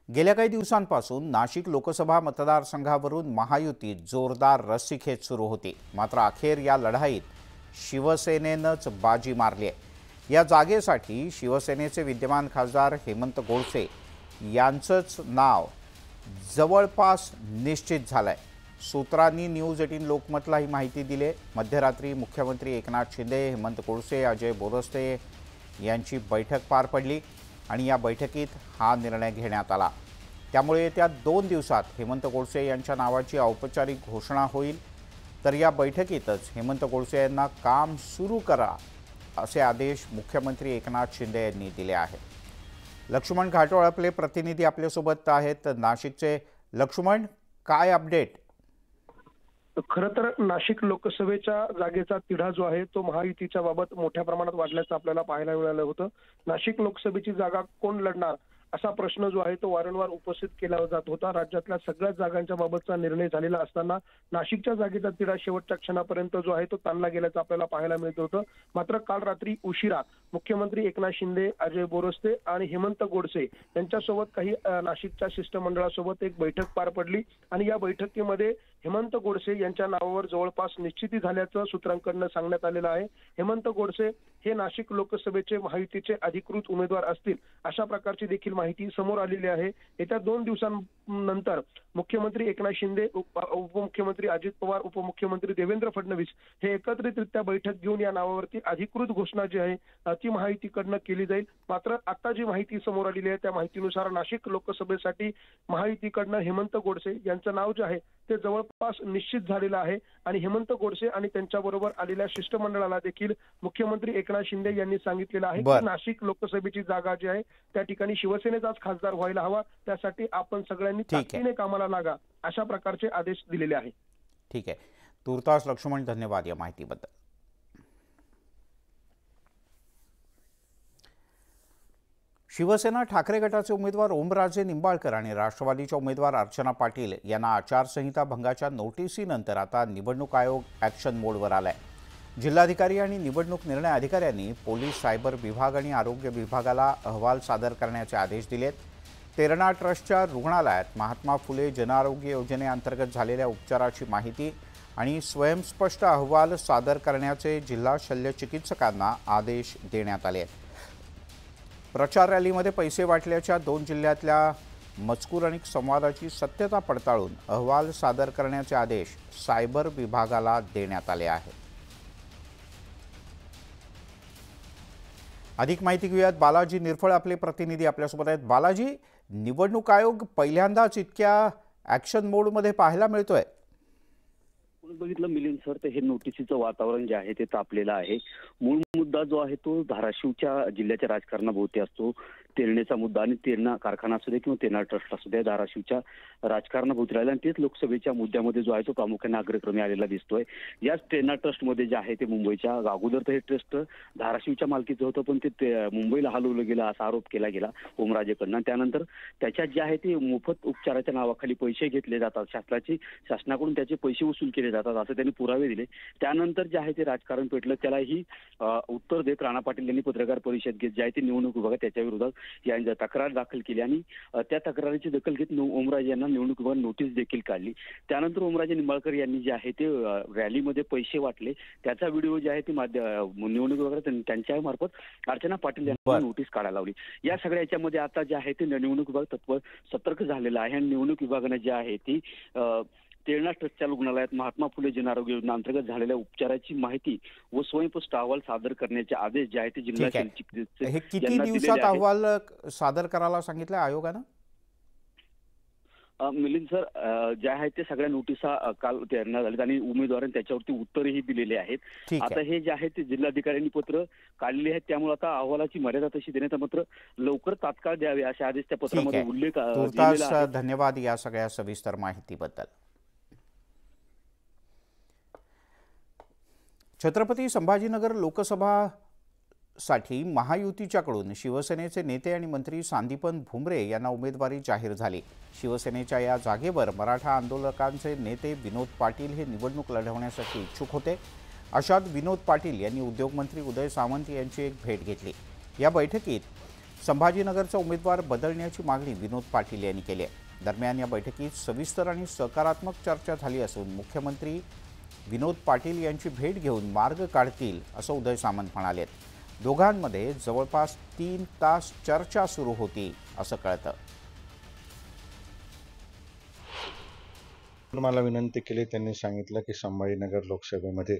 गेल्या काही दिवसांपासून नाशिक लोकसभा मतदारसंघावरून महायुतीत जोरदार रस्सीखेच सुरू होती। मात्र अखेर या लढाईत शिवसेनेनंच बाजी मारली आहे। या जागेसाठी शिवसेनेचे विद्यमान खासदार हेमंत गोडसे यांचंच नाव जवळपास निश्चित झालंय। सूत्रांनी न्यूज 18 लोकमतला ही माहिती दिली। मध्यरात्री मुख्यमंत्री एकनाथ शिंदे, हेमंत गोडसे, अजय बोरस्ते यांची बैठक पार पडली आणि या बैठकीत हा निर्णय घेण्यात आला। त्यामुळे येत्या 2 दिवसात हेमंत गोडसे यांच्या नावाची औपचारिक घोषणा होईल। तर या बैठकीतच हेमंत गोडसे यांना काम सुरू करा असे आदेश मुख्यमंत्री एकनाथ शिंदे यांनी दिले आहेत। लक्ष्मण घाटोळ आपले प्रतिनिधी आपल्यासोबत आहेत नाशिकचे। लक्ष्मण, काय अपडेट? खरं तर नाशिक लोकसभेच्या जागेचा तिढा जो आहे तो महायुतीच्या बाबत मोठ्या प्रमाणात वाढल्याचं आपल्याला पाहायला मिळालं होतं। नाशिक लोकसभेची जागा कोण लढणार असा प्रश्न जो आहे तो वारंवार उपस्थित केला जात होता। राज्यातल्या सगळ्या जागांच्या बाबतचा निर्णय झालेला असताना नाशिकच्या जागेचा तिढा शेवटच्या क्षणापर्यंत जो आहे तो ताणला गेल्याचं आपल्याला पाहायला मिळत होतं। मात्र काल रात्री उशिरा मुख्यमंत्री एकनाथ शिंदे, अजय बोरस्ते आणि हेमंत गोडसे यांच्यासोबत काही नाशिकच्या शिष्टमंडळासोबत एक बैठक पार पडली आणि या बैठकीमध्ये हेमंत गोडसे यांच्या नावावर जवळपास निश्चिती झाल्याचं सूत्रांकडून सांगण्यात आलेलं आहे। हेमंत गोडसे हे नाशिक लोकसभेचे महायुतीचे अधिकृत उमेदवार असतील अशा प्रकारची देखील माहिती समोर आलेली आहे। येत्या 2 दिवसांनंतर मुख्यमंत्री एकनाथ शिंदे, उपमुख्यमंत्री अजित पवार, उपमुख्यमंत्री देवेंद्र फडणवीस हे एकत्रितरित्या बैठक घेऊन या नावावरती अधिकृत घोषणा जी आहे ती महायुतीकडनं केली जाईल। मात्र आता जी माहिती समोर आलेली आहे त्या माहितीनुसार नाशिक लोकसभेसाठी महायुतीकडनं हेमंत गोडसे यांचं नाव जे आहे ते जवळपास निश्चित झालेलं आहे आणि हेमंत गोडसे आणि त्यांच्याबरोबर आलेल्या शिष्टमंडळाला देखील मुख्यमंत्री एकनाथ शिंदे यांनी सांगितलेलं आहे की नाशिक लोकसभेची जागा जी आहे त्या ठिकाणी शिवसेनेचाच खासदार व्हायला हवा, त्यासाठी आपण सगळ्यांनी ताकदीने कामाला लागा अशा प्रकारचे आदेश दिलेले आहेत। ठीक आहे, तुर्तास लक्ष्मण, धन्यवाद या माहितीबद्दल। शिवसेना ठाकरे गटाचे उमेदवार ओमराजे निंबाळकर आणि राष्ट्रवादीच्या उमेदवार अर्चना पाटील यांना आचारसंहिता भंगाच्या नोटिसीनंतर आता निवडणूक आयोग ॲक्शन मोडवर आलाय। जिल्हाधिकारी आणि निवडणूक निर्णय अधिकाऱ्यांनी पोलीस, सायबर विभाग आणि आरोग्य विभागाला अहवाल सादर करण्याचे आदेश दिलेत। तेरणा ट्रस्टच्या रुग्णालयात महात्मा फुले जनआरोग्य योजनेअंतर्गत झालेल्या उपचाराची माहिती आणि स्वयंस्पष्ट अहवाल सादर करण्याचे जिल्हा शल्यचिकित्सकांना आदेश देण्यात आले आहेत। प्रचार रॅलीमध्ये पैसे वाटल्याच्या 2 जिल्ह्यातल्या मजकूर आणि संवादाची सत्यता पडताळून अहवाल सादर करण्याचे आदेश सायबर विभागाला देण्यात आले आहेत। अधिक माहिती घेऊयात, बालाजी निरफळ आपले प्रतिनिधी आपल्यासोबत आहेत। बालाजी, निवडणूक आयोग पहिल्यांदाच इतक्या ॲक्शन मोडमध्ये पाहायला मिळतोय। बघितलं मिलिंद सर, तर हे नोटिसीचं वातावरण जे आहे ते तापलेलं आहे। मूळ मुद्दा जो आहे तो धाराशिवच्या जिल्ह्याच्या राजकारणाभोवती असतो। तेरणेचा मुद्दा आणि तेरणा कारखाना असू दे किंवा तेरणा ट्रस्ट असू दे, धाराशिवच्या राजकारणाभोवती राहिला आणि तेच लोकसभेच्या मुद्द्यामध्ये जो आहे तो प्रामुख्याने अग्रक्रमी आलेला दिसतोय। याच तेरणा ट्रस्टमध्ये जे आहे ते मुंबईच्या अगोदर तर हे ट्रस्ट धाराशिवच्या मालकीचं होतं, पण ते मुंबईला हलवलं गेलं असा आरोप केला गेला ओमराजेकडनं। त्यानंतर त्याच्यात जे आहे ते मोफत उपचाराच्या नावाखाली पैसे घेतले जातात, शासनाकडून त्याचे पैसे वसूल केले जातात असं त्यांनी पुरावे दिले। त्यानंतर जे आहे ते राजकारण पेटलं, त्यालाही उत्तर देत राणा पाटील यांनी पत्रकार परिषद घेत जे आहे ते निवडणूक विभागात त्याच्या विरोधात यांनी तक्रार दाखल केली आणि त्या तक्रारीची दखल घेत ओमराजे यांना निवडणूक विभागाने नोटीस देखील काढली। त्यानंतर ओमराजे निंबाळकर यांनी जे आहे ते रॅलीमध्ये पैसे वाटले त्याचा व्हिडिओ जे आहे ते निवडणूक विभागात त्यांच्या मार्फत अर्चना पाटील यांना नोटीस काढायला लावली। या सगळ्याच्यामध्ये आता जे आहे ते निवडणूक विभाग सतर्क झालेला आहे आणि निवडणूक विभागाने जे आहे ती तेरणा ट्रस्टच्या रुग्णालयात महात्मा फुले जनआरोग्य योजना अंतर्गत झालेल्या उपचाराची माहिती व स्वयंस्पष्ट अहवाल सादर करण्याचे आदेश जे आहे ते जिल्हा शल्यचिकित्सक हे किती दिवसात अहवाल सादर करायला सांगितलं आयोगानं? मिलिंद सर, जे आहे ते सगळ्या नोटिसा काल तेरणा झाल्यात आणि उमेदवारांनी त्याच्यावरती उत्तरही दिलेले आहेत। आता हे जे आहे ते जिल्हाधिकाऱ्यांनी पत्र काढले आहेत, त्यामुळे आता अहवालाची मर्यादा तशी देण्याचं मात्र लवकर तात्काळ द्यावे असे आदेश त्या पत्रामध्ये उल्लेख केलेला आहे। धन्यवाद या सगळ्या सविस्तर माहितीबद्दल। छत्रपती संभाजीनगर लोकसभासाठी महायुतीच्याकडून शिवसेनेचे नेते आणि मंत्री संदीपन भुमरे यांना उमेदवारी जाहीर झाली। शिवसेनेच्या या जागेवर मराठा आंदोलकांचे नेते विनोद पाटील हे निवडणूक लढवण्यासाठी इच्छुक होते। अशात विनोद पाटील यांनी उद्योगमंत्री उदय सामंत यांची एक भेट घेतली। या बैठकीत संभाजीनगरचा उमेदवार बदलण्याची मागणी विनोद पाटील यांनी केली आहे। दरम्यान या बैठकीत सविस्तर आणि सकारात्मक चर्चा झाली असून मुख्यमंत्री विनोद पाटील यांची भेट घेऊन मार्ग काढतील असं उदय सामंत म्हणाले। दोघांमध्ये जवळपास 3 तास चर्चा सुरू होती असं कळतं। मला विनंती केली, त्यांनी सांगितलं की संभाजीनगर लोकसभेमध्ये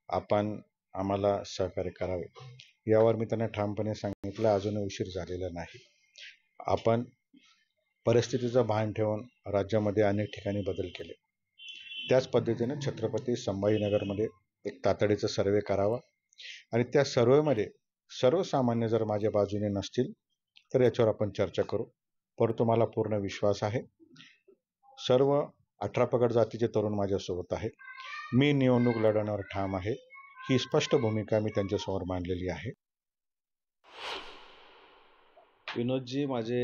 आपण आम्हाला सहकार्य करावे। यावर मी त्यांना ठामपणे सांगितलं, अजूनही उशीर झालेला नाही। आपण परिस्थितीचं भान ठेवून राज्यामध्ये अनेक ठिकाणी बदल केले। त्याच पद्धतीने छत्रपती संभाजीनगरमध्ये एक तातडीचा सर्वे करावा आणि त्या सर्वेमध्ये सर्वसामान्य जर माझ्या बाजूने नसतील तर याच्यावर आपण चर्चा करू। परंतु मला पूर्ण विश्वास आहे, सर्व 18 पगड जातीचे तरुण माझ्यासोबत आहेत। मी निवडणूक लढवण्यावर ठाम आहे, ही स्पष्ट भूमिका मी त्यांच्यासमोर मांडलेली आहे। विनोदजी माझे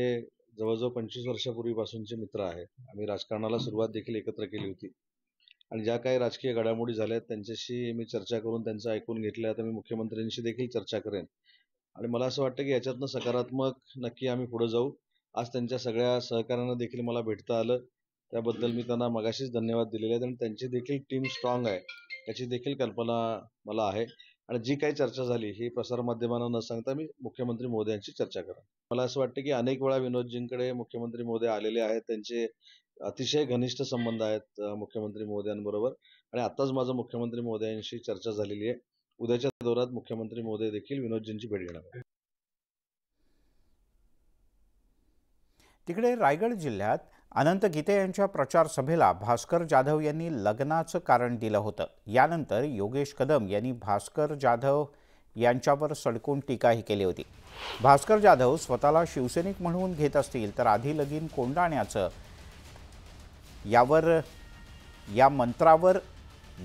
जवळजवळ 25 वर्षापूर्वीपासूनचे मित्र आहेत। आम्ही राजकारणाला सुरुवात देखील एकत्र केली होती आणि ज्या काही राजकीय घडामोडी झाल्या त्यांच्याशी मी चर्चा करून त्यांचं ऐकून घेतलं। आता मी मुख्यमंत्र्यांशी देखील चर्चा करेन आणि मला असं वाटतं की याच्यातनं सकारात्मक नक्की आम्ही पुढे जाऊ। आज त्यांच्या सगळ्या सहकाऱ्यांना देखील मला भेटता आलं, त्याबद्दल मी त्यांना मगाशीच धन्यवाद दिलेले आहेत आणि त्यांची देखील टीम स्ट्रॉंग आहे याची देखील कल्पना मला आहे आणि जी काही चर्चा झाली ही प्रसारमाध्यमांना न सांगता मी मुख्यमंत्री महोदयांशी चर्चा करेन। मला असं वाटतं की अनेक वेळा विनोदजींकडे मुख्यमंत्री महोदय आलेले आहेत, त्यांचे अतिशय घनिष्ठ संबंध आहेत मुख्यमंत्री महोदयांबरोबर आणि आताच माझं मुख्यमंत्री महोदयांशी चर्चा झालेली आहे। उद्याच्या दौऱ्यात मुख्यमंत्री महोदय देखील विनोदजींची भेट घेणार आहेत। तिकडे रायगड जिल्ह्यात अनंत गीते यांच्या प्रचार सभेला भास्कर जाधव यांनी लग्नाचं कारण दिलं होतं। यानंतर योगेश कदम यांनी भास्कर जाधव यांच्यावर सडकून टीकाही केली होती। भास्कर जाधव स्वतःला शिवसैनिक म्हणून घेत असतील तर आधी लगीन कोंडाण्याचं या मंत्रावर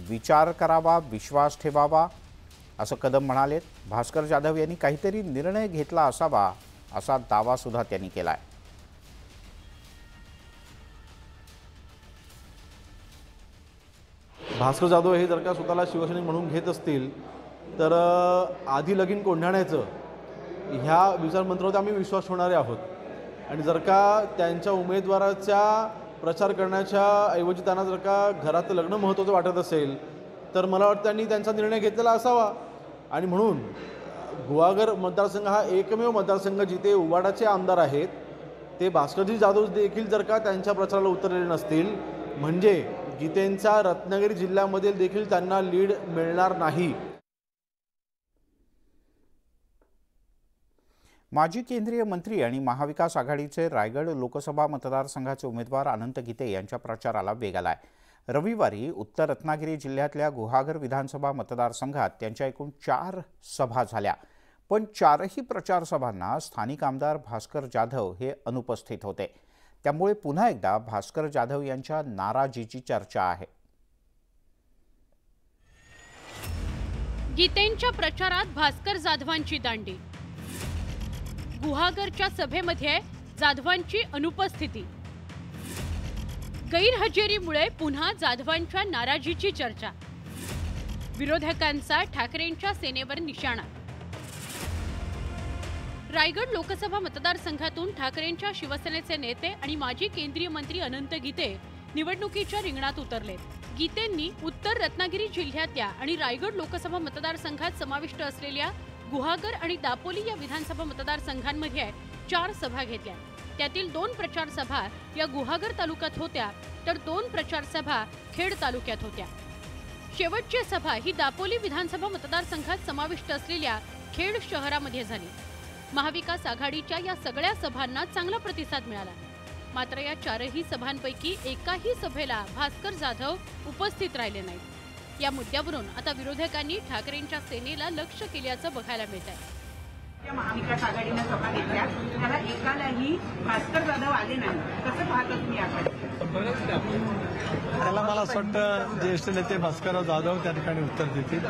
विचार करावा, विश्वास ठेवावा असं कदम म्हणाले। भास्कर जाधव यांनी काहीतरी निर्णय घेतला असावा असा दावा सुद्धा त्यांनी केलाय। भास्कर जाधव हे जर का स्वतःला शिवसैनिक म्हणून घेत असतील तर आधी लगीन कोंढाण्याचं ह्या विचारमंत्रावर आम्ही विश्वास ठेवणारे आहोत आणि जर का त्यांच्या उमेदवाराचा प्रचार करण्याच्या ऐवजी त्यांना जर का घरात लग्न महत्त्वाचं वाटत असेल तर मला वाटतं त्यांनी त्यांचा निर्णय घेतलेला असावा आणि म्हणून गुहागर मतदारसंघ हा एकमेव मतदारसंघ जिथे उबाडाचे आमदार आहेत ते भास्करजी जाधव देखील जर का त्यांच्या प्रचाराला उतरलेले नसतील म्हणजे गीतेंचा रत्नागिरी जिल्ह्यामध्ये देखील त्यांना लीड मिळणार नाही। माजी केंद्रीय मंत्री आणि महाविकास आघाडीचे रायगड लोकसभा मतदारसंघाचे उमेदवार अनंत गीते यांच्या प्रचाराला वेग आलाय। रविवारी उत्तर रत्नागिरी जिल्ह्यातल्या गुहागर विधानसभा मतदारसंघात त्यांच्या एकूण 4 सभा झाल्या, पण 4ही प्रचार सभांना स्थानिक आमदार भास्कर जाधव हे अनुपस्थित होते। त्यामुळे पुन्हा एकदा भास्कर जाधव यांच्या नाराजीची चर्चा आहे। गीतेंच्या प्रचारात भास्कर जाधवांची दांडी, गुहागरच्या सभेमध्ये जाधवांची अनुपस्थिती, गैरहजेरीमुळे पुन्हा जाधवांच्या नाराजीची चर्चा, विरोधकांचा ठाकरेंच्या सेनेवर निशाणा। रायगड लोकसभा मतदारसंघातून ठाकरेंच्या शिवसेनेचे नेते आणि माजी केंद्रीय मंत्री अनंत गीते निवडणुकीच्या रिंगणात उतरले। गीतेंनी उत्तर रत्नागिरी जिल्ह्यातल्या आणि रायगड लोकसभा मतदारसंघात समाविष्ट असलेल्या गुहागर आणि दापोली या विधानसभा मतदारसंघांमध्ये 4 सभा घेतल्या। त्यातील 2 प्रचार सभा या गुहागर तालुक्यात होत्या तर 2 प्रचार सभा खेड तालुक्यात होत्या। शेवटची सभा ही दापोली विधानसभा मतदारसंघात समाविष्ट असलेल्या खेड शहरामध्ये झाली। महाविकास आघाडीच्या या सगळ्या सभांना चांगला प्रतिसाद मिळाला, मात्र या 4ही सभांपैकी एकाही सभेला भास्कर जाधव उपस्थित राहिले नाहीत। या मुद्द्यावरून आता विरोधकांनी ठाकरेंच्या सेनेला लक्ष केल्याचं बघायला मिळत आहे। महाविकास आघाडीने सभा घेतल्या त्याला एकालाही भास्कर जाधव आले नाही, कसं पाहता तुम्ही याकडे? त्याला मला असं वाटतं ज्येष्ठ नेते भास्कर जाधव त्या ठिकाणी उत्तर देतील।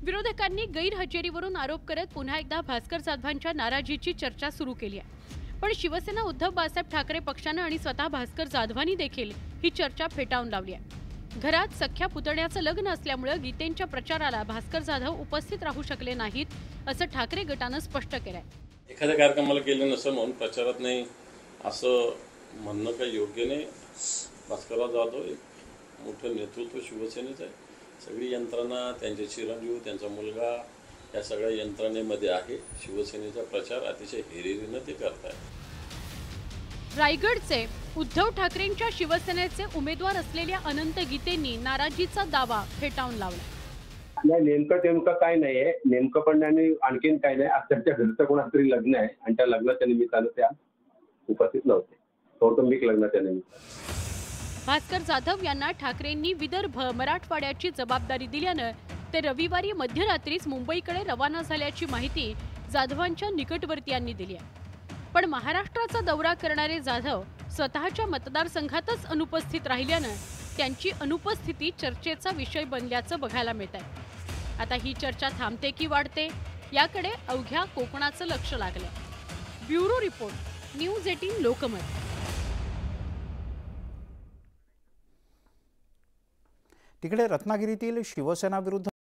विरोधकांनी गैरहजेरीवरून आरोप करत पुन्हा एकदा भास्कर जाधवांच्या नाराजीची चर्चा सुरू केली आहे, पण शिवसेना उद्धव बाळासाहेब ठाकरे पक्षानं आणि स्वतः भास्कर जाधवांनी देखील ही चर्चा फेटाळून लावली आहे। घरात सख्या पुतण्याचं लग्न असल्यामुळे गीतेंच्या प्रचाराला भास्कर जाधव उपस्थित राहू शकले नाहीत असं ठाकरे गटानं स्पष्ट केलंय। एखाद्या कार्यक्रमाला गेले नसेल म्हणून प्रचारात नाही असं म्हणणं काही योग्य नाही. भास्करराव जाधव एक मोठं नेतृत्व शिवसेनेचं आहे. सगळी यंत्रणा, त्यांचे चिरंजीव, त्यांचा मुलगा या सगळ्या यंत्रणेमध्ये आहे. शिवसेनेचा प्रचार अतिशय हिरिरीनं ते करत आहेत. रायगडचे उद्धव ठाकरेंच्या शिवसेनेचे उमेदवार असलेल्या अनंत गीतेंनी नाराजीचा दावा फेटाळून लावला. नाही, नेमकं काय नाहीये, नेमकं पण आणि आणखीन काय नाही. आज त्यांच्या घरचं कोणातरी लग्न आहे आणि त्या लग्नाच्या निमित्तानं त्या उपस्थित नव्हते. कौटुंबिक लग्नाच्या निमित्तानं भास्कर जाधव यांना ठाकरेंनी विदर्भ मराठवाड्याची जबाबदारी दिल्यानं ते रविवारी मध्यरात्रीच मुंबईकडे रवाना झाल्याची माहिती जाधवांच्या निकटवर्तीयांनी दिली आहे. पण महाराष्ट्राचा दौरा करणारे जाधव स्वतःच्या मतदारसंघातच अनुपस्थित राहिल्यानं त्यांची अनुपस्थिती चर्चेचा विषय बनल्याचं बघायला मिळत आहे. आता ही चर्चा थांबते की वाढते याकडे अवघ्या कोकणाचं लक्ष लागलंय. Bureau report, news 18 Lokmat. तिकडे रत्नागिरीतील शिवसेना विरुद्ध